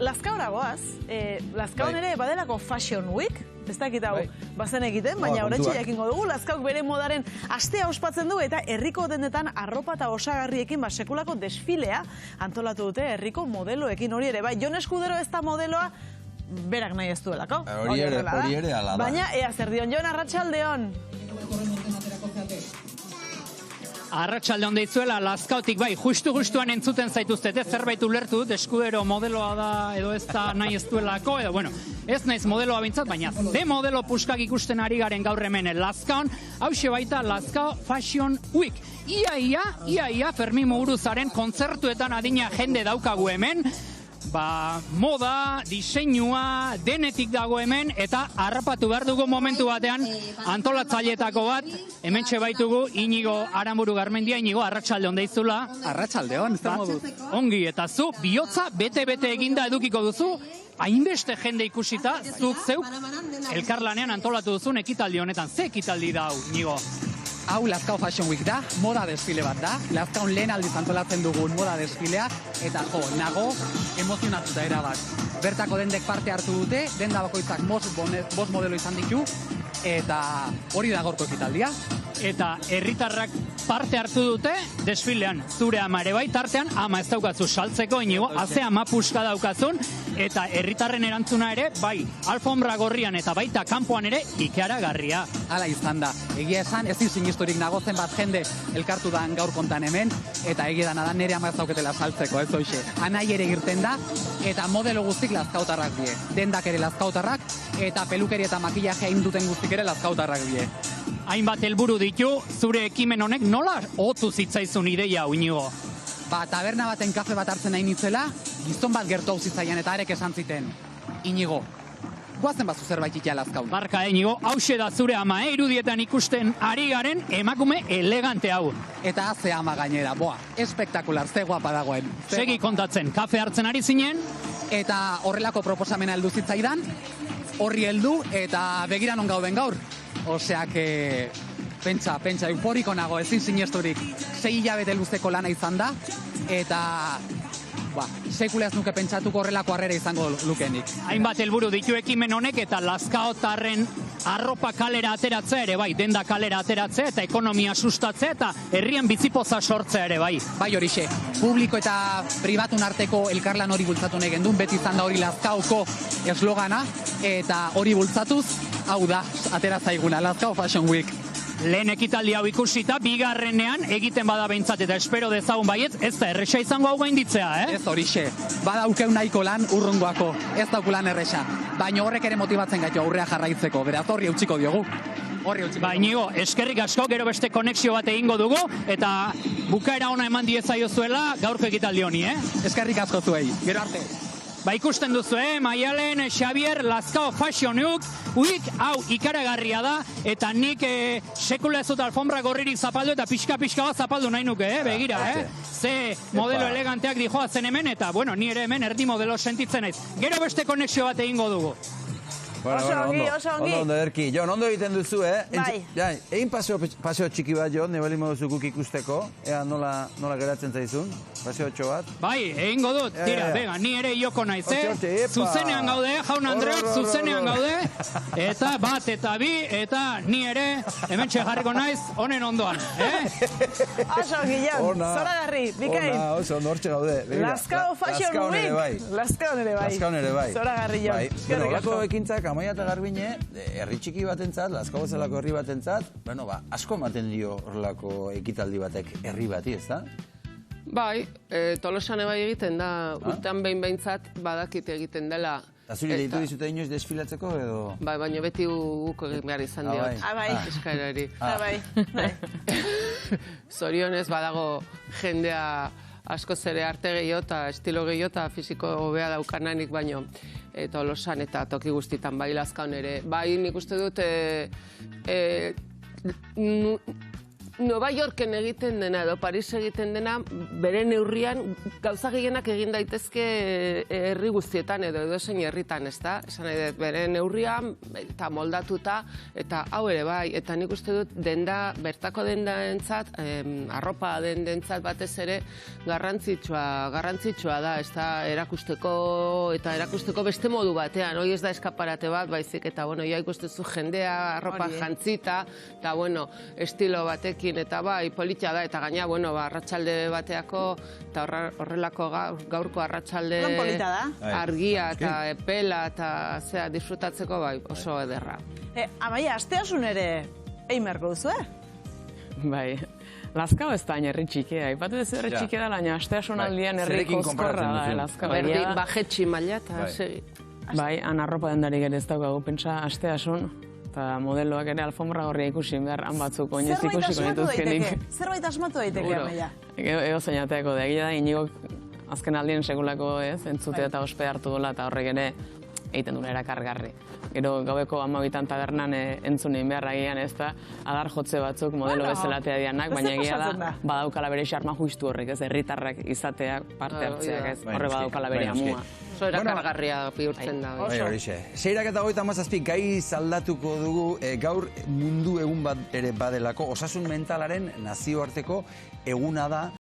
Lazkaora goaz, Lazkaon ere badelako Fashion Week, ez dakit hau bazen egiten, baina horretxe jakingo dugu, Lazkaok bere modaren astea ospatzen du eta herriko dendetan arropa eta osagarriekin sekulako desfilea antolatu dute herriko modeloekin hori ere. Bai, Jon Eskudero ez da modeloa, berak nahi ez duelako. Hori ere ala da. Baina, ea zer dion, Jon, arratsaldeon. Arratsaldeon deitzuela, Lazkaotik bai, justuan entzuten zaituztete, zerbait ulertu dut, Eskudero modeloa da edo ez da nahi ez duelako, edo bueno, ez naiz modeloa bintzat, baina de modelo puskak ikusten ari garen gaur hemen Lazkaon, hause baita Lazkao Fashion Week. Ia, Fermin Muguruzaren kontzertuetan adina jende daukagu hemen, moda, diseinua, denetik dago hemen, eta harrapatu behar dugu momentu batean antolatzaileetako bat, hemen baitugu Inigo Aranburu Garmendia. Inigo, arratsaldeon deizula. Arratsaldeon, ez da moduz. Ongi, eta zu, bihotza bete-bete eginda edukiko duzu, hainbeste jende ikusita, zuk zeuk elkarlanean antolatu duzun ekitaldi honetan. Ze ekitaldi da hau, Inigo? Hau Lazkao Fashion Week da, moda desfile bat da. Lazkaon lehen aldiz antolatzen dugun moda desfilea, eta nago emozionatuta erabat. Bertako dendek parte hartu dute, denda bakoitzak bost modelo izan ditu, eta hori da gaurko ekitaldia. Eta herritarrak parte hartu dute desfilean, zure ama ere bai, tartean ama ez daukazu saltzeko, Inigo, haze ama puska daukazun, eta herritarren erantzuna ere, bai, alfombra gorrian eta baita kanpoan ere ikaragarria. Hala izan da, egia esan ezin sinisturik nago zenbat jende elkartu da gaur kontan hemen, eta egia da nire ama ez dauketela saltzeko, ez hoxe. Anai ere irten da, eta modelo guztik lazkautarrak die. Dendak ere lazkautarrak, eta pelukeri eta makillaje duten guztik ere lazkautarrak die. Hainbat helburu ditu, zure ekimen honek nola otu zitzaizun ideia, Inigo? Taberna baten kafe bat hartzen nahi nitzela, gizon bat gertu hau zitzaian eta arek esan ziten. Inigo, guazen bazu zerbait itea Lazkaon. Barka, Inigo, hause da zure ama, irudietan ikusten ari garen emakume elegante hau. Eta haze ama gainera, espektakular, ze guapa dagoen. Segi kontatzen, kafe hartzen ari zinen? Eta horrelako proposamena heldu zitzaidan, horri heldu eta begira non gauden gaur. Osea que, pentsa, euforiko nago, ezin sinesturik. 6 hilabete luzeko lana izan da, eta sekula ez nuke pentsatuko horrelako harrera izango lukenik. Hainbat helburu ditu ekimen honek eta Lazkaotarren arropa kalera ateratzea ere bai, denda kalera ateratzea eta ekonomia sustatzea eta herrien bizipoza sortzea ere bai. Bai horixe, publiko eta pribatun arteko elkarlan hori bultzatu nahi gendun, beti izan da hori Lazkaoko eslogana, eta hori bultzatuz, hau da, atera zaiguna, Lazkao Fashion Week. Lehen ekitaldi hau ikusita, bigarrenean egiten bada behintzat eta espero dezagun baietz, ez da erresa izango hau gainditzea, Ez horixe, badaukeu nahiko lan urrungoako, ez daukulan erresa. Baina horrek ere motibatzen gaitu aurrea jarraitzeko, beraz horri eutxiko diogu. Inigo, eskerrik asko, gero beste konexio bat egingo dugu, eta bukaera ona eman diezaiozuela gaurko ekitaldi honi, Eskerrik asko zuei, gero arte. Ikusten duzu, Maialen, Xavier, Lazkao Fashion Week, hau ikaragarria da, eta nik sekula ez dut alfombra gorririk zapaldu, eta pixka bat zapaldu nahi nuke, begira, Ze modelo eleganteak dijoa zen hemen, eta, bueno, ni ere hemen erdi modelo sentitzen naiz. Gero beste konexio bat egingo dugu. Oso ongi. Ondo, Erki. Jon, ondo egiten duzu, Bai. Egin paseo txiki bat, Jon, nebali moduzu guk ikusteko, ea nola geratzen zaizun, paseo txo bat. Bai, egingo dut, tira, bega, ni ere joko naiz, Zuzenean gaude, jaun Andreok, zuzenean gaude, eta bat, eta bi, eta ni ere, hemen jarriko naiz, honen ondoan, Oso ongi, Jon, zoragarri, bikain. Oso ondo, hortxe gaude. Lazkao Fashion Week. Lazkaon ere bai. Zoragarri, Jon. Horako ekintzak, Amaia eta Garbine, herri txiki batentzat, Lazkao bezalako herri batentzat, asko ematen dio horrelako ekitaldi batek herri bati, ez da? Bai, Tolosan bai egiten da, urtean behintzat badakit egiten dela. Eta zuri deitu dizute inoiz desfilatzeko edo? Bai, baina beti guk egin behar izan diot. Bai. Eskaerari. Bai. Zorionez badago jendea askoz ere arte gehiago eta estilo gehiago eta fisiko hobea daukananik baino. Tolosan eta toki guztitan, bai Lazkaon ere. Bai, nik uste dut Nova Yorken egiten dena edo Paris egiten dena, bere neurrian gauza gehienak egin daitezke herri guztietan edo edozein herritan, ezta? Esan nahi dut, bere neurrian eta moldatuta, eta hau ere bai, eta nik uste dut bertako dendaentzat, arropa dendaentzat batez ere garrantzitsua da, ezta? Erakusteko beste modu batean, hoi ez da eskaparate bat, baizik, eta bueno, ja ikustezu jendea, arropa jantzita, eta bueno, estilo batekin, eta bai, politia da, eta gaina, bueno, arratsalde bateako, eta horrelako gaurko arratsalde argia, eta epela, eta zera, disfrutatzeko, bai, oso ederra. Amaia, asteasun ere, egin beharko duzu, Bai, Lazkao ez da herri txikia, ipatu ez herri txikia da, baina asteasun aldian herri koskorra da, Lazkao. Berdin, bajetxi maila, eta segi. Bai, han arropa dendarik ere ez daukagu, pentsa, asteasun, eta modeloak ere alfombra horria ikusi behar, han batzuk oinez ikusiko dituzkenik. Zerbait asmatu daiteke, Amaia? Ego zeinateako da, egia da, inigok azken aldien segulako entzute eta ospe hartu dola, eta horrek ere egiten duela erakargarri. Gero gaueko 12 tabernan entzunein behar agian ez da, adar jotze batzuk modelo bezalatea dianak, baina egia da, badaukala bere xarma justu horrek, ez, herritarrak izatea parte hartzeak, ez, horre badaukala bere amua. Oso erakargarria bihurtzen da. Seirak eta 37 gai aldatuko dugu gaur mundu egun bat ere badelako, osasun mentalaren nazioarteko eguna da,